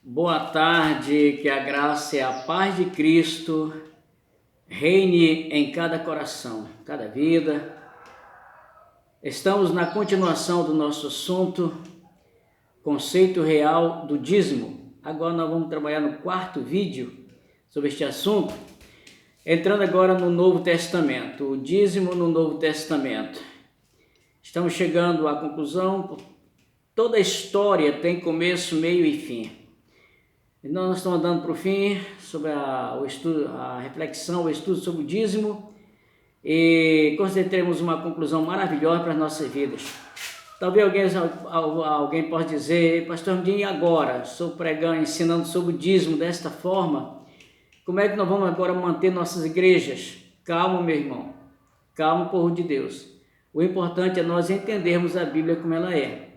Boa tarde, que a graça e a paz de Cristo reine em cada coração, cada vida. Estamos na continuação do nosso assunto, conceito real do dízimo. Agora nós vamos trabalhar no quarto vídeo sobre este assunto, entrando agora no Novo Testamento, o dízimo no Novo Testamento. Estamos chegando à conclusão, toda a história tem começo, meio e fim. Então nós estamos andando para o fim sobre o estudo, a reflexão, o estudo sobre o dízimo, e com certeza teremos uma conclusão maravilhosa para as nossas vidas. Talvez alguém possa dizer: Pastor Rudinho, e agora? Estou pregando, ensinando sobre o dízimo desta forma, como é que nós vamos agora manter nossas igrejas? Calma, meu irmão, calma, povo de Deus. O importante é nós entendermos a Bíblia como ela é.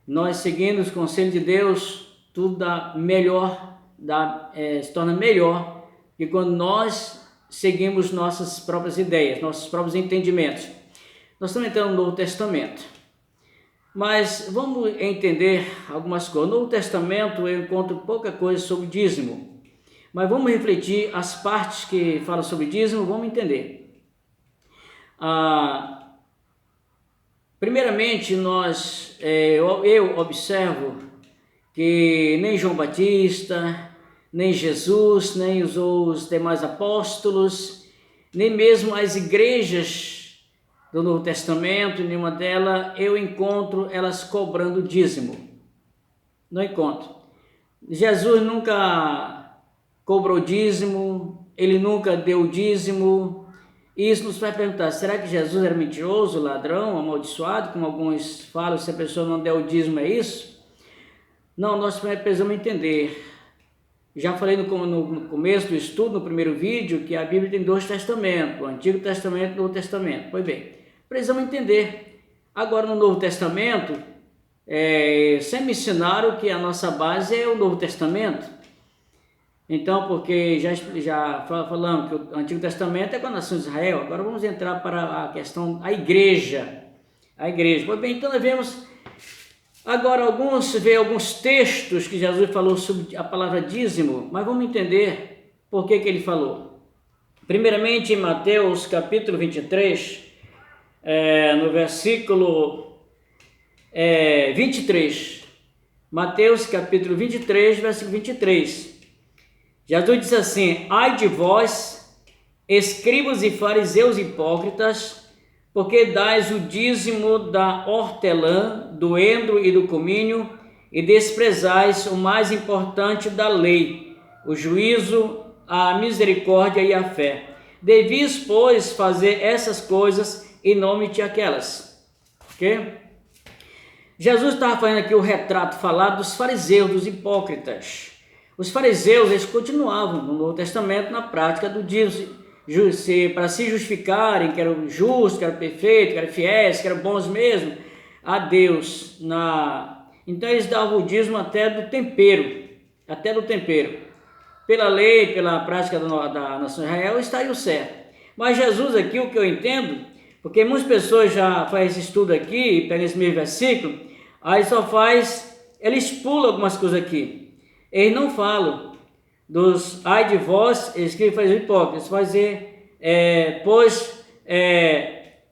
Nós seguindo os conselhos de Deus, tudo se torna melhor que quando nós seguimos nossas próprias ideias, nossos próprios entendimentos. Nós estamos entrando no Novo Testamento, mas vamos entender algumas coisas. No Novo Testamento eu encontro pouca coisa sobre dízimo, mas vamos refletir as partes que falam sobre dízimo, vamos entender. Primeiramente, eu observo que nem João Batista, nem Jesus, nem os demais apóstolos, nem mesmo as igrejas do Novo Testamento, nenhuma delas eu encontro elas cobrando dízimo. Não encontro. Jesus nunca cobrou dízimo, ele nunca deu dízimo. E isso nos faz perguntar: será que Jesus era mentiroso, ladrão, amaldiçoado, como alguns falam, se a pessoa não der o dízimo é isso? Não, nós precisamos entender. Já falei no começo do estudo, no primeiro vídeo, que a Bíblia tem dois testamentos, o Antigo Testamento e o Novo Testamento. Pois bem, precisamos entender. Agora no Novo Testamento, sempre me ensinaram que a nossa base é o Novo Testamento. Então, porque já falamos que o Antigo Testamento é com a nação de Israel, agora vamos entrar para a questão, a igreja. Pois bem, então nós vemos agora alguns textos que Jesus falou sobre a palavra dízimo, mas vamos entender por que ele falou. Primeiramente em Mateus capítulo 23, no versículo 23. Mateus capítulo 23, versículo 23. Jesus disse assim: ai de vós, escribas e fariseus hipócritas, porque dais o dízimo da hortelã, do endro e do cominho, e desprezais o mais importante da lei, o juízo, a misericórdia e a fé. Devis, pois, fazer essas coisas e não omite aquelas. Ok? Jesus estava fazendo aqui o retrato falado dos fariseus, dos hipócritas. Os fariseus, eles continuavam no Novo Testamento na prática do dízimo, para se justificarem que eram justos, que eram perfeitos, que eram fiéis, que eram bons mesmo a Deus. Então eles davam o dízimo até do tempero. Pela lei, pela prática da nação de Israel, estaria certo. Mas Jesus aqui, o que eu entendo, porque muitas pessoas já fazem esse estudo aqui, pegam esse mesmo versículo, aí eles pulam algumas coisas aqui. Eles não falam dos ai de vós, escribe fazer hipócritas,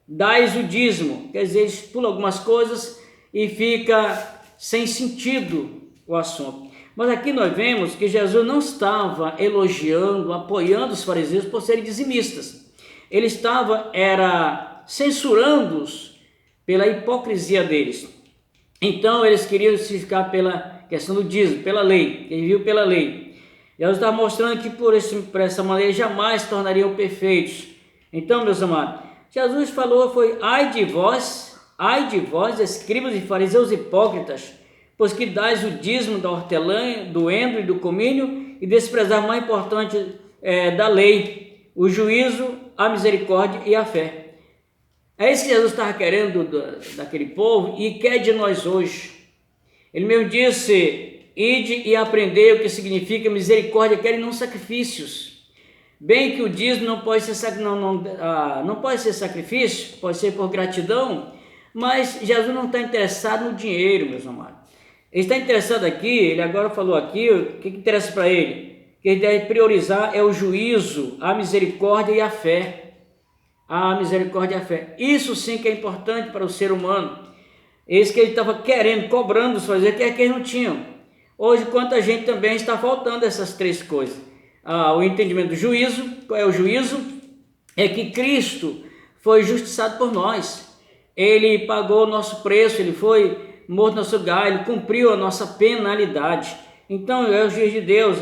dais o dízimo. Quer dizer, eles pulam algumas coisas e fica sem sentido o assunto. Mas aqui nós vemos que Jesus não estava elogiando, apoiando os fariseus por serem dizimistas. Ele estava censurando-os pela hipocrisia deles. Então eles queriam se ficar pela questão do dízimo, pela lei, ele viu pela lei. Jesus está mostrando que por essa maneira jamais se tornariam perfeitos. Então, meus amados, Jesus falou ai de vós, escribas e fariseus hipócritas, pois que dais o dízimo da hortelã, do endro e do cominho, e desprezar o mais importante da lei, o juízo, a misericórdia e a fé. É isso que Jesus estava querendo daquele povo e quer de nós hoje. Ele mesmo disse: ide e aprendei o que significa misericórdia, querem não sacrifícios. Bem que o dízimo não pode ser sacrifício, pode ser por gratidão, mas Jesus não está interessado no dinheiro, meus amados. Ele está interessado aqui, ele agora falou aqui, o que interessa para ele? Que ele deve priorizar é o juízo, a misericórdia e a fé. A misericórdia e a fé. Isso sim que é importante para o ser humano. Esse que ele estava querendo, cobrando fazer, que é que eles não tinham. Hoje, quanta gente também está faltando essas três coisas. O entendimento do juízo. Qual é o juízo? É que Cristo foi justiçado por nós. Ele pagou o nosso preço, ele foi morto no nosso lugar, ele cumpriu a nossa penalidade. Então, é o juiz de Deus,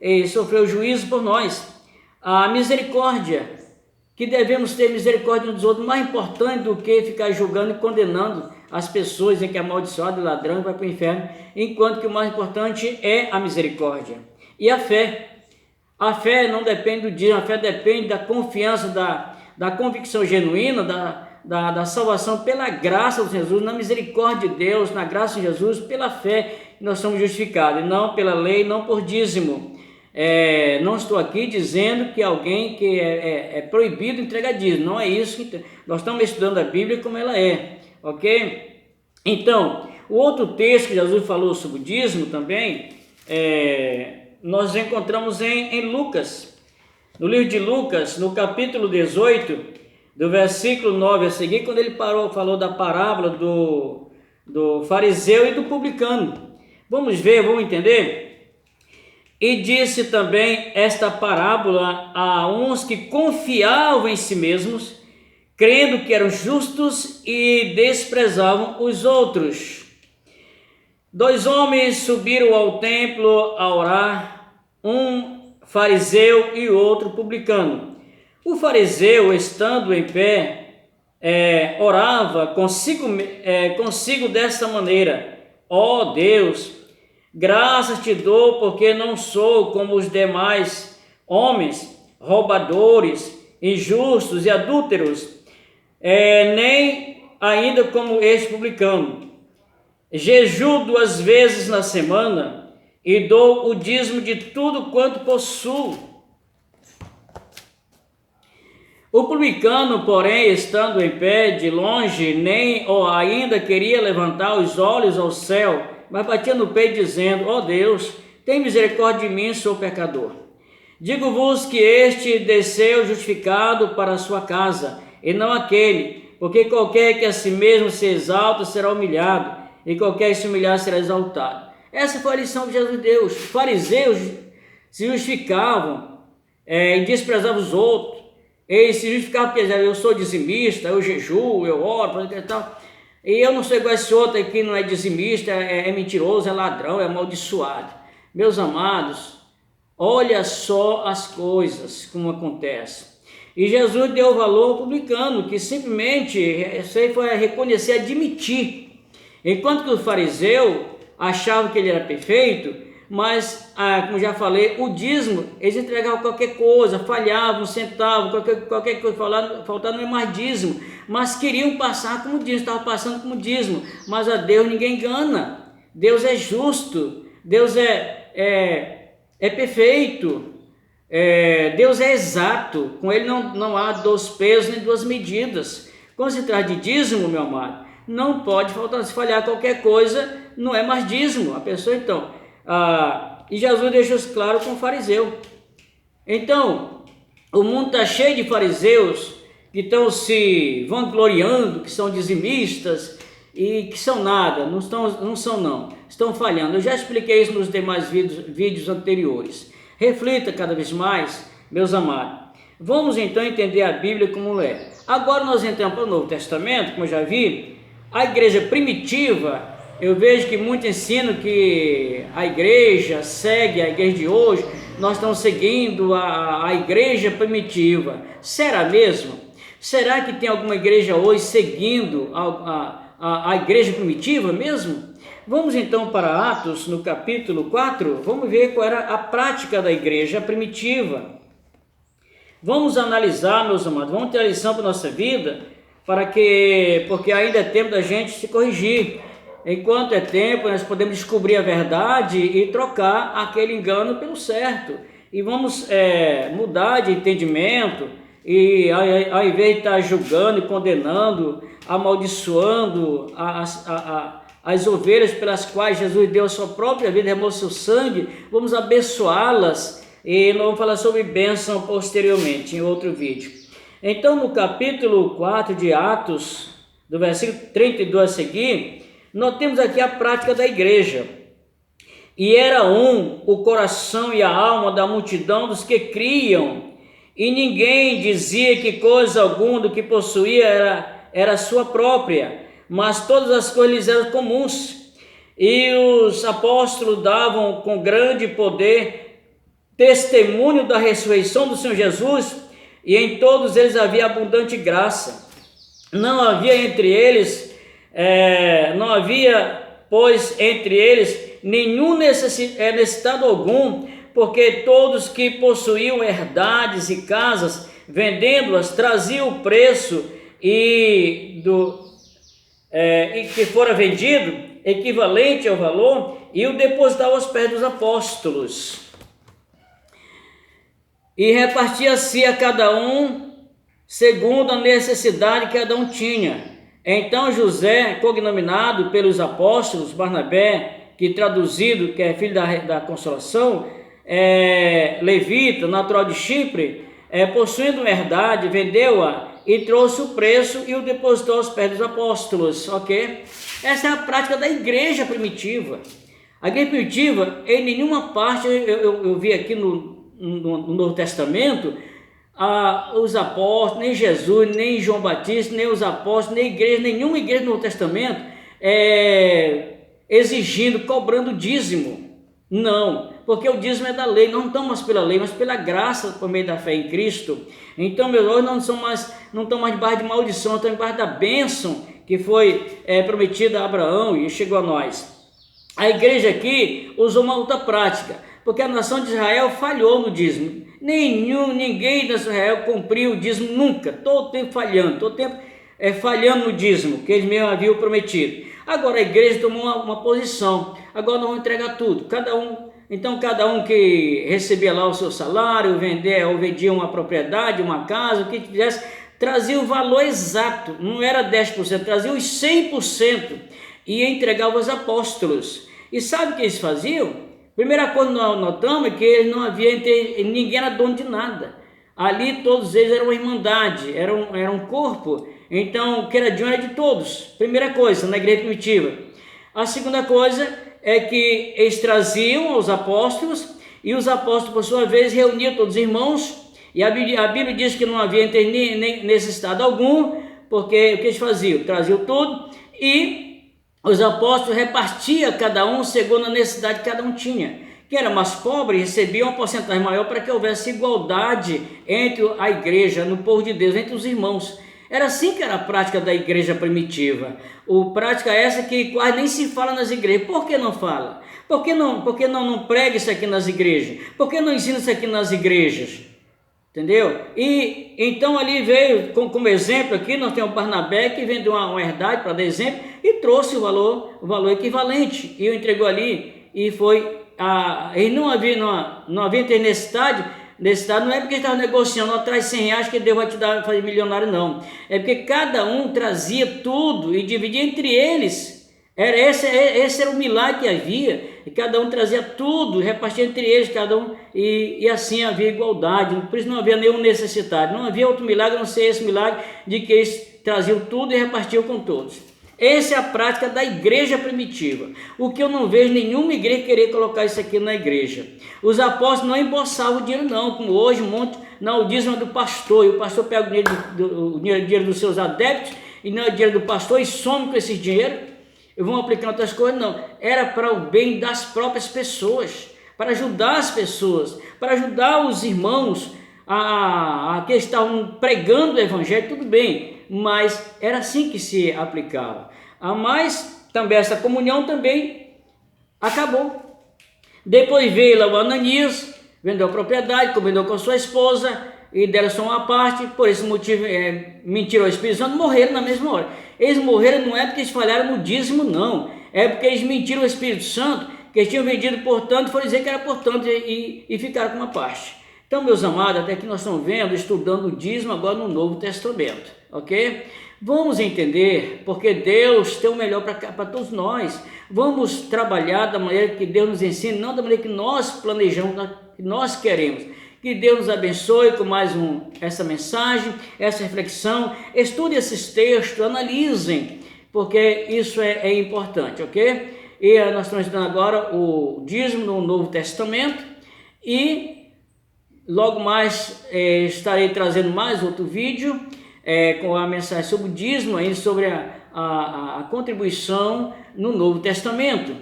ele sofreu juízo por nós. A misericórdia, que devemos ter misericórdia uns dos outros, mais importante do que ficar julgando e condenando as pessoas em que é amaldiçoado e ladrão vai para o inferno, enquanto que o mais importante é a misericórdia. E a fé. A fé não depende do dia, a fé depende da confiança, da convicção genuína, da salvação pela graça de Jesus, na misericórdia de Deus, na graça de Jesus, pela fé que nós somos justificados, e não pela lei, não por dízimo. Não estou aqui dizendo que alguém que é proibido entregar dízimo, não é isso que nós estamos estudando a Bíblia como ela é, ok? Então, o outro texto que Jesus falou sobre o dízimo também, nós encontramos em Lucas, no livro de Lucas, no capítulo 18, do versículo 9 a seguir, quando ele falou da parábola do fariseu e do publicano. Vamos ver, vamos entender? E disse também esta parábola a uns que confiavam em si mesmos, crendo que eram justos e desprezavam os outros. 2 homens subiram ao templo a orar, um fariseu e outro publicano. O fariseu, estando em pé, orava consigo desta maneira: ó Deus, graças te dou, porque não sou como os demais homens, roubadores, injustos e adúlteros, nem ainda como este publicano. Jejuo 2 vezes na semana e dou o dízimo de tudo quanto possuo. O publicano, porém, estando em pé de longe, nem ou ainda queria levantar os olhos ao céu, mas batia no peito dizendo: ó Deus, tem misericórdia de mim, sou pecador. Digo-vos que este desceu justificado para a sua casa, e não aquele, porque qualquer que a si mesmo se exalta será humilhado, e qualquer que se humilhar será exaltado. Essa foi a lição que Jesus deu. Os fariseus se justificavam e desprezavam os outros. Eles se justificavam porque eu sou dizimista, eu jejuo, eu oro, e tal. E eu não sou igual esse outro aqui, não é dizimista, é mentiroso, é ladrão, é amaldiçoado. Meus amados, olha só as coisas como acontecem. E Jesus deu valor ao publicano, que simplesmente isso aí foi reconhecer, admitir. Enquanto que o fariseu achava que ele era perfeito, mas, como já falei, o dízimo, eles entregavam qualquer coisa, falhavam, sentavam, qualquer coisa faltava não é mais dízimo, mas queriam passar como dízimo, estavam passando como dízimo, mas a Deus ninguém engana. Deus é justo, Deus é perfeito, Deus é exato, com Ele não há 2 pesos nem 2 medidas. Quando se trata de dízimo, meu amado, não pode faltar, se falhar qualquer coisa, não é mais dízimo. A pessoa então, e Jesus deixou isso claro com o fariseu. Então, o mundo está cheio de fariseus que estão se vangloriando, que são dizimistas e que são nada, não são, estão falhando. Eu já expliquei isso nos demais vídeos anteriores. Reflita cada vez mais, meus amados. Vamos então entender a Bíblia como é. Agora nós entramos para o Novo Testamento, como eu já vi. A igreja primitiva, eu vejo que muito ensinam que a igreja segue a igreja de hoje, nós estamos seguindo a igreja primitiva. Será mesmo? Será que tem alguma igreja hoje seguindo a igreja primitiva mesmo? Vamos então para Atos, no capítulo 4, vamos ver qual era a prática da igreja primitiva. Vamos analisar, meus amados, vamos ter a lição para a nossa vida, porque ainda é tempo da gente se corrigir. Enquanto é tempo, nós podemos descobrir a verdade e trocar aquele engano pelo certo. E vamos mudar de entendimento, e ao invés de estar julgando e condenando, amaldiçoando as ovelhas pelas quais Jesus deu a sua própria vida, derramou seu sangue, vamos abençoá-las, e nós vamos falar sobre bênção posteriormente, em outro vídeo. Então, no capítulo 4 de Atos, do versículo 32 a seguir, nós temos aqui a prática da igreja. E era o coração e a alma da multidão dos que criam, e ninguém dizia que coisa alguma do que possuía era sua própria, mas todas as coisas lhes eram comuns. E os apóstolos davam com grande poder testemunho da ressurreição do Senhor Jesus, e em todos eles havia abundante graça. Não havia, pois, entre eles nenhum necessitado algum, porque todos que possuíam herdades e casas, vendendo-as, traziam o preço e que fora vendido, equivalente ao valor, e o depositavam aos pés dos apóstolos. E repartia-se a cada um segundo a necessidade que cada um tinha. Então José, cognominado pelos apóstolos, Barnabé, que traduzido, que é filho da consolação, levita, natural de Chipre, possuindo uma herdade, vendeu-a e trouxe o preço e o depositou aos pés dos apóstolos, ok? Essa é a prática da igreja primitiva. A igreja primitiva, em nenhuma parte, eu vi aqui no Novo Testamento, os apóstolos, nem Jesus, nem João Batista, nem os apóstolos, nem igreja, nenhuma igreja do Novo Testamento exigindo, cobrando dízimo. Não, porque o dízimo é da lei, não estamos pela lei, mas pela graça por meio da fé em Cristo. Então, meus irmãos, não estão mais debaixo de maldição, estão debaixo da bênção que foi prometida a Abraão e chegou a nós. A igreja aqui usou uma outra prática, porque a nação de Israel falhou no dízimo. Ninguém de Israel cumpriu o dízimo nunca, todo tempo falhando, falhando no dízimo que eles mesmos haviam prometido. Agora a igreja tomou uma posição, agora nós vamos entregar tudo, cada um que recebia lá o seu salário, vendia uma propriedade, uma casa, o que fizesse, trazia o valor exato, não era 10%, trazia os 100% e entregava aos apóstolos. E sabe o que eles faziam? Primeira coisa que nós notamos é que ninguém era dono de nada. Ali todos eles eram uma irmandade, era um corpo, então o que era de um era de todos. Primeira coisa na igreja primitiva. A segunda coisa é que eles traziam aos apóstolos, e os apóstolos por sua vez reuniam todos os irmãos, e a Bíblia diz que não havia nem necessidade algum, porque o que eles faziam? Traziam tudo, e os apóstolos repartiam cada um segundo a necessidade que cada um tinha. Quem era mais pobre recebia uma porcentagem maior para que houvesse igualdade entre a igreja, no povo de Deus, entre os irmãos. Era assim que era a prática da igreja primitiva. Prática essa que quase nem se fala nas igrejas. Por que não fala? Por que não prega isso aqui nas igrejas? Por que não ensina isso aqui nas igrejas? Entendeu? E então ali veio, como exemplo aqui, nós temos o Barnabé que vendeu uma herdade para dar exemplo e trouxe o valor equivalente e o entregou ali, e foi ele não havia ter necessidade, não é porque ele estava negociando, traz 100 reais que Deus vai te dar, fazer milionário, não. É porque cada um trazia tudo e dividia entre eles. Esse era o milagre que havia, e cada um trazia tudo, repartia entre eles, cada um, e assim havia igualdade. Por isso não havia nenhum necessitado, não havia outro milagre a não ser esse milagre de que eles traziam tudo e repartiam com todos. Essa é a prática da igreja primitiva. O que eu não vejo nenhuma igreja querer colocar isso aqui na igreja. Os apóstolos não embolsavam o dinheiro não, como hoje o dízimo é do pastor, e o pastor pega o dinheiro dos seus adeptos, e não é o dinheiro do pastor, e some com esse dinheiro, e vão aplicando outras coisas, não. Era para o bem das próprias pessoas, para ajudar as pessoas, para ajudar os irmãos que estavam pregando o evangelho, tudo bem, mas era assim que se aplicava. Mas também essa comunhão também acabou. Depois veio lá o Ananias, vendeu a propriedade, combinou com sua esposa e deram só uma parte. Por esse motivo mentiram ao Espírito Santo, morreram na mesma hora. Eles morreram não é porque eles falharam no dízimo, não, é porque eles mentiram ao Espírito Santo, que eles tinham vendido por tanto, foram dizer que era por tanto e ficaram com uma parte. Então, meus amados, até aqui nós estamos estudando o dízimo agora no Novo Testamento, ok? Vamos entender, porque Deus tem o melhor para todos nós. Vamos trabalhar da maneira que Deus nos ensina, não da maneira que nós planejamos, que nós queremos. Que Deus nos abençoe com mais essa mensagem, essa reflexão. Estude esses textos, analisem, porque isso é importante, ok? E nós estamos estudando agora o dízimo no Novo Testamento e logo mais estarei trazendo mais outro vídeo com a mensagem sobre o dízimo, aí, sobre a contribuição no Novo Testamento,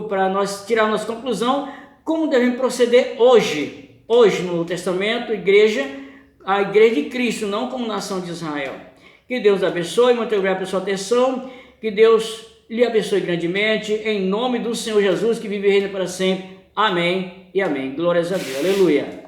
para nós tirar nossa conclusão, como devemos proceder hoje no Novo Testamento, a igreja de Cristo, não como nação de Israel. Que Deus abençoe, muito obrigado pela sua atenção, que Deus lhe abençoe grandemente, em nome do Senhor Jesus, que vive e reina para sempre. Amém e amém. Glórias a Deus. Aleluia.